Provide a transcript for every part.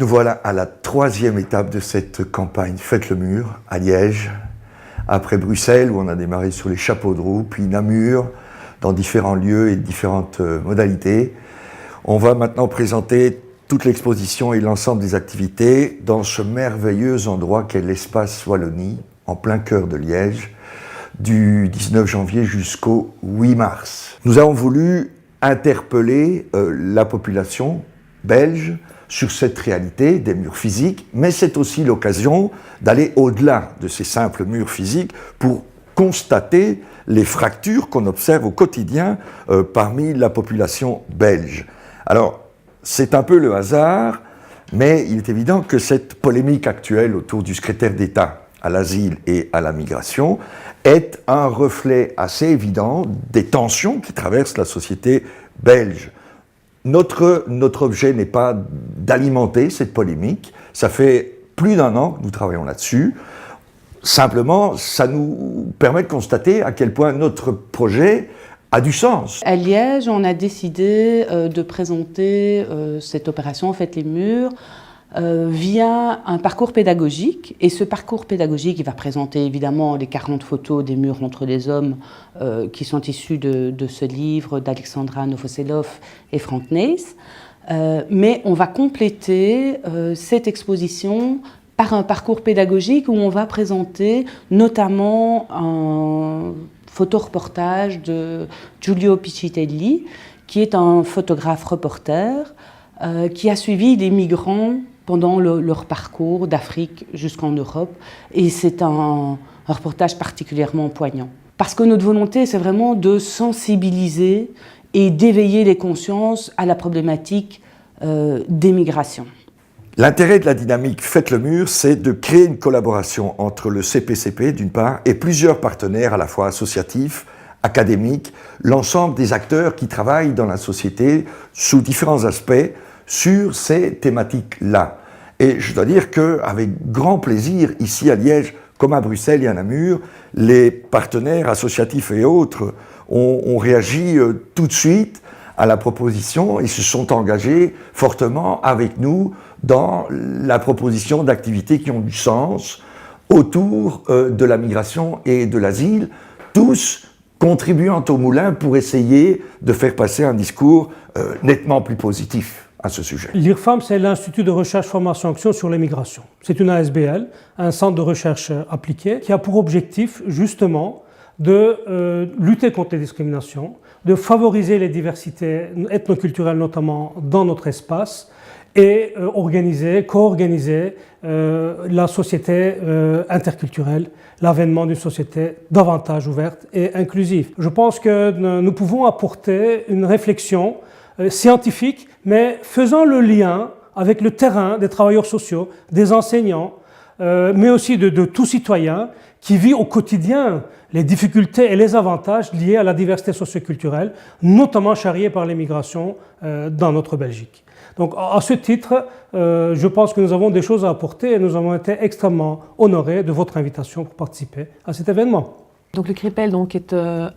Nous voilà à la troisième étape de cette campagne Faites le mur, à Liège, après Bruxelles où on a démarré sur les chapeaux de roue, puis Namur, dans différents lieux et différentes modalités. On va maintenant présenter toute l'exposition et l'ensemble des activités dans ce merveilleux endroit qu'est l'espace Wallonie, en plein cœur de Liège, du 19 janvier jusqu'au 8 mars. Nous avons voulu interpeller la population belge sur cette réalité des murs physiques, mais c'est aussi l'occasion d'aller au-delà de ces simples murs physiques pour constater les fractures qu'on observe au quotidien parmi la population belge. Alors, c'est un peu le hasard, mais il est évident que cette polémique actuelle autour du secrétaire d'État à l'asile et à la migration est un reflet assez évident des tensions qui traversent la société belge. Notre objet n'est pas d'alimenter cette polémique, ça fait plus d'1 an que nous travaillons là-dessus. Simplement, ça nous permet de constater à quel point notre projet a du sens. À Liège, on a décidé de présenter cette opération Faites les murs via un parcours pédagogique. Et ce parcours pédagogique, il va présenter évidemment les 40 photos des murs entre les hommes qui sont issus de ce livre d'Alexandra Novoselov et Frank Neis. Mais on va compléter cette exposition par un parcours pédagogique où on va présenter notamment un photoreportage de Giulio Piccitelli, qui est un photographe-reporter qui a suivi des migrants pendant leur parcours d'Afrique jusqu'en Europe. Et c'est un reportage particulièrement poignant. Parce que notre volonté, c'est vraiment de sensibiliser et d'éveiller les consciences à la problématique des migrations. L'intérêt de la dynamique Faites le mur, c'est de créer une collaboration entre le CPCP d'une part et plusieurs partenaires à la fois associatifs, académiques, l'ensemble des acteurs qui travaillent dans la société sous différents aspects sur ces thématiques-là. Et je dois dire qu'avec grand plaisir, ici à Liège, comme à Bruxelles et à Namur, les partenaires associatifs et autres ont réagi tout de suite à la proposition et se sont engagés fortement avec nous dans la proposition d'activités qui ont du sens autour de la migration et de l'asile, tous contribuant au moulin pour essayer de faire passer un discours nettement plus positif à ce sujet. L'IRFAM, c'est l'Institut de recherche, formation, action sur les migrations. C'est une ASBL, un centre de recherche appliqué, qui a pour objectif justement de lutter contre les discriminations, de favoriser les diversités ethnoculturelles notamment dans notre espace et co-organiser la société interculturelle, l'avènement d'une société davantage ouverte et inclusive. Je pense que nous pouvons apporter une réflexion scientifique, mais faisant le lien avec le terrain des travailleurs sociaux, des enseignants, mais aussi de tout citoyen qui vit au quotidien les difficultés et les avantages liés à la diversité socioculturelle, notamment charriés par les migrations dans notre Belgique. Donc à ce titre, je pense que nous avons des choses à apporter et nous avons été extrêmement honorés de votre invitation pour participer à cet événement. Donc le CRIPEL est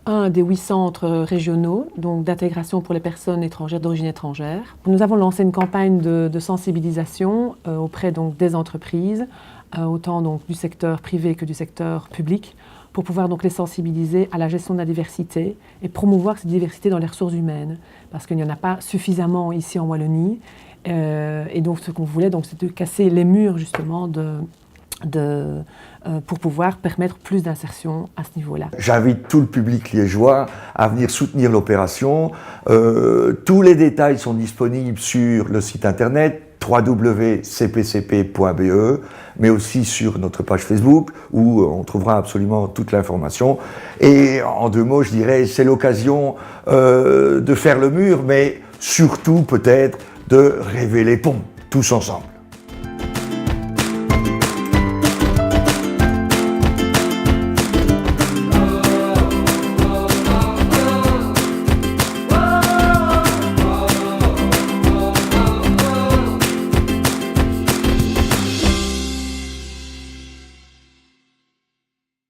un des 8 centres régionaux d'intégration pour les personnes étrangères d'origine étrangère. Nous avons lancé une campagne de sensibilisation auprès des entreprises, autant du secteur privé que du secteur public, pour pouvoir les sensibiliser à la gestion de la diversité et promouvoir cette diversité dans les ressources humaines, parce qu'il n'y en a pas suffisamment ici en Wallonie. Et donc ce qu'on voulait, c'est de casser les murs justement pour pouvoir permettre plus d'insertion à ce niveau-là. J'invite tout le public liégeois à venir soutenir l'opération. Tous les détails sont disponibles sur le site internet www.cpcp.be, mais aussi sur notre page Facebook où on trouvera absolument toute l'information. Et en 2 mots, je dirais, c'est l'occasion de faire le mur, mais surtout peut-être de rêver les ponts, tous ensemble.